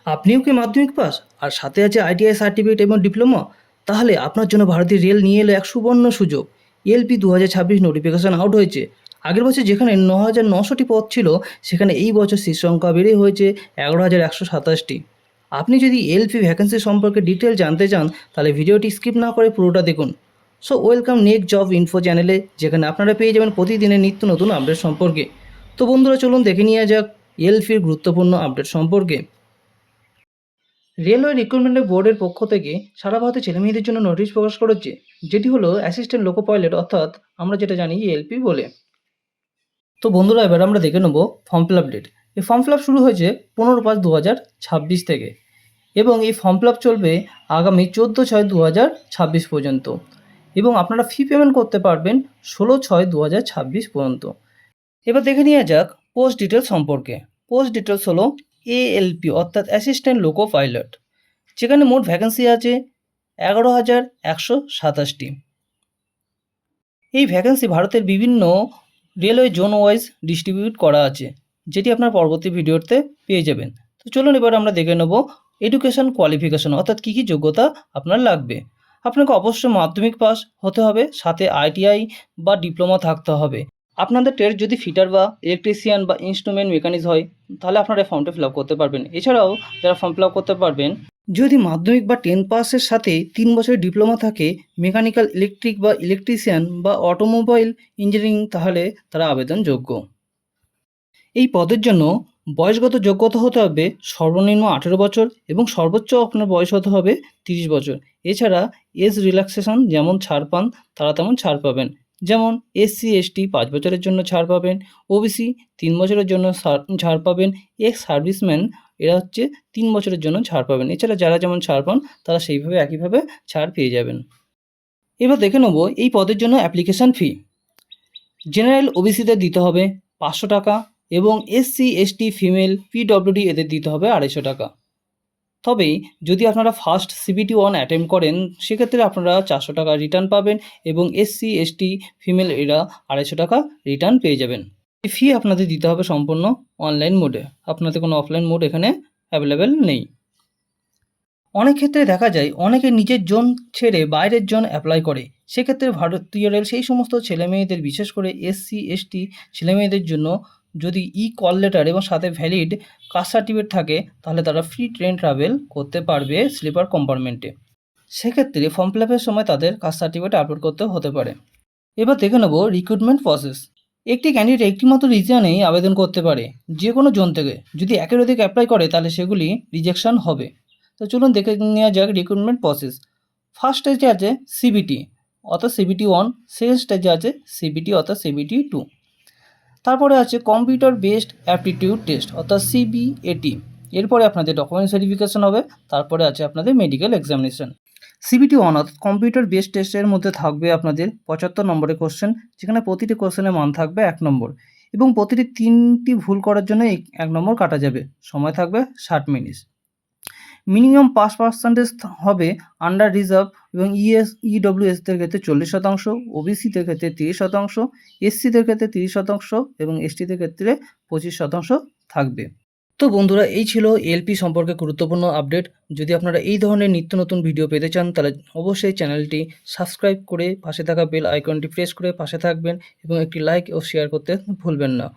আপনিও কি মাধ্যমিক পাস আর সাথে আছে আইটিআই সার্টিফিকেট এবং ডিপ্লোমা? তাহলে আপনার জন্য ভারতীয় রেল নিয়ে এলো এক সুবর্ণ সুযোগ। এলপি 2026 নোটিফিকেশন আউট হয়েছে। আগের বছর যেখানে 9,900টি পদ ছিল, সেখানে এই বছর সিট সংখ্যা বেড়ে হয়েছে 11,127টি। আপনি যদি এলপি ভ্যাকেন্সি সম্পর্কে ডিটেল জানতে চান, তাহলে ভিডিওটি স্কিপ না করে পুরোটা দেখুন। So welcome next job info চ্যানেলে, যেখানে আপনারা পেয়ে যাবেন প্রতিদিনের নিত্য নতুন আপডেট সম্পর্কে। তো বন্ধুরা, চলুন দেখে নেওয়া যাক এলপির গুরুত্বপূর্ণ আপডেট সম্পর্কে। রেলওয়ে রিক্রুটমেন্ট বোর্ডের পক্ষ থেকে সারা ভারতে ছেলেমেয়েদের জন্য নোটিশ প্রকাশ করেছে, যেটি হলো অ্যাসিস্ট্যান্ট লোকো পাইলট, অর্থাৎ আমরা যেটা জানি এলপি বলে। তো বন্ধুরা, এবার আমরা দেখে নেব ফর্ম ফিল আপ ডেট। এই ফর্ম ফিল আপ শুরু হয়েছে 15/5/2026 থেকে, এবং এই ফর্ম ফিল আপ চলবে আগামী 14/6/2026 পর্যন্ত, এবং আপনারা ফি পেমেন্ট করতে পারবেন 16/6/2026 পর্যন্ত। এবার দেখে নেওয়া যাক পোস্ট ডিটেলস সম্পর্কে। পোস্ট ডিটেলস হলো এএলপি, অর্থাৎ অ্যাসিস্ট্যান্ট লোকো পাইলট, যেখানে মোট ভ্যাকেন্সি আছে 11,127টি। এই ভ্যাকেন্সি ভারতের বিভিন্ন রেলওয়ে জোন ওয়াইজ ডিস্ট্রিবিউট করা আছে, যেটি আপনার পরবর্তী ভিডিওতে পেয়ে যাবেন। তো চলুন এবার আমরা দেখে নেব এডুকেশন কোয়ালিফিকেশন, অর্থাৎ কী কী যোগ্যতা আপনার লাগবে। আপনাকে অবশ্যই মাধ্যমিক পাস হতে হবে, সাথে আইটিআই বা ডিপ্লোমা থাকতে হবে। আপনাদের ট্রেড যদি ফিটার বা ইলেকট্রিশিয়ান বা ইনস্ট্রুমেন্ট মেকানিক হয়, তাহলে আপনারা এই ফর্মটা ফিল আপ করতে পারবেন। এছাড়াও যারা ফর্ম ফিল আপ করতে পারবেন, যদি মাধ্যমিক বা 10 পাসের সাথে 3 বছরের ডিপ্লোমা থাকে মেকানিক্যাল, ইলেকট্রিক বা ইলেকট্রিশিয়ান বা অটোমোবাইল ইঞ্জিনিয়ারিং, তাহলে তারা আবেদনযোগ্য। এই পদের জন্য বয়সগত যোগ্যতা হতে হবে সর্বনিম্ন 18 বছর এবং সর্বোচ্চ আপনার বয়স হতে হবে 30 বছর। এছাড়া এজ রিল্যাক্সেশন যেমন ছাড় পান, তারা তেমন ছাড় পাবেন। যেমন এসসি এসটি 5 বছরের জন্য ছাড় পাবেন, ওবিসি 3 বছরের জন্য ছাড় পাবেন, এক্স সার্ভিসম্যান এরা হচ্ছে 3 বছরের জন্য ছাড় পাবেন। এছাড়া যারা যেমন ছাড় পান, তারা সেইভাবে একইভাবে ছাড় পেয়ে যাবেন। এবার দেখে নেব এই পদের জন্য অ্যাপ্লিকেশান ফি। জেনারেল ওবিসিদের দিতে হবে 500 টাকা, এবং এসসি এসটি ফিমেল পিডব্লিউডি এদের দিতে হবে 250 টাকা। তবে যদি আপনারা ফার্স্ট সিবিটি 1 অ্যাটেম্প করেন, সেক্ষেত্রে আপনারা 400 টাকা রিটার্ন পাবেন, এবং এসসি এসটি ফিমেল এরা 250 টাকা রিটার্ন পেয়ে যাবেন। এই ফি আপনাদের দিতে হবে সম্পূর্ণ অনলাইন মোডে, আপনাদের কোনো অফলাইন মোড এখানে অ্যাভেলেবেল নেই। অনেক ক্ষেত্রে দেখা যায় অনেকে নিজের জোন ছেড়ে বাইরের জোন অ্যাপ্লাই করে। সেক্ষেত্রে ভারতীয় রেল সেই সমস্ত ছেলেমেয়েদের, বিশেষ করে এসসি এসটি ছেলেমেয়েদের জন্য যদি কল লেটার এবং সাথে ভ্যালিড কাস্ট সার্টিফিকেট থাকে, তাহলে তারা ফ্রি ট্রেন ট্রাভেল করতে পারবে স্লিপার কম্পার্টমেন্টে। সেক্ষেত্রে ফর্ম ফিল আপের সময় তাদের কাস্ট সার্টিফিকেট আপলোড করতে হতে পারে। এবার দেখে নেব রিক্রুটমেন্ট প্রসেস। একটি ক্যান্ডিডেট একটিমাত্র রিজনেই আবেদন করতে পারে, যে কোনো জোন থেকে। যদি একের অধিক অ্যাপ্লাই করে, তাহলে সেগুলি রিজেকশন হবে। তো চলুন দেখে নেওয়া যাক রিক্রুটমেন্ট প্রসেস। ফার্স্ট স্টেজে আছে সিবিটি অর্থাৎ সিবিটি 1, সেকেন্ড স্টেজে আছে সিবিটি অর্থাৎ সিবিটি 2, তারপরে আছে কম্পিউটার বেসড অ্যাপটিটিউড টেস্ট অর্থাৎ সিবিএটি। এরপরে আপনাদের ডকুমেন্ট ভেরিফিকেশন হবে, তারপরে আছে আপনাদের মেডিকেল এক্সামিনেশন। সিবিটি 1 অর্থাৎ কম্পিউটার বেসড টেস্টের মধ্যে থাকবে আপনাদের 75 নম্বরের কোশ্চেন, যেখানে প্রতিটি কোশ্চেনের মান থাকবে 1 নম্বর, এবং প্রতিটি 3টি ভুল করার জন্য 1 নম্বর কাটা যাবে। সময় থাকবে 60 মিনিট। মিনিমাম পাস পার্সেন্টেজ হবে আন্ডার রিজার্ভ এবং ইডব্লিউএসদের ক্ষেত্রে 40%, ওবিসিদের ক্ষেত্রে 30%, এসসিদের ক্ষেত্রে 30% এবং এসটিদের ক্ষেত্রে 25% থাকবে। তো বন্ধুরা, এই ছিল এলপি সম্পর্কে গুরুত্বপূর্ণ আপডেট। যদি আপনারা এই ধরনের নিত্য নতুন ভিডিও পেতে চান, তাহলে অবশ্যই চ্যানেলটি সাবস্ক্রাইব করে পাশে থাকা বেল আইকনটি প্রেস করে পাশে থাকবেন, এবং একটি লাইক ও শেয়ার করতে ভুলবেন না।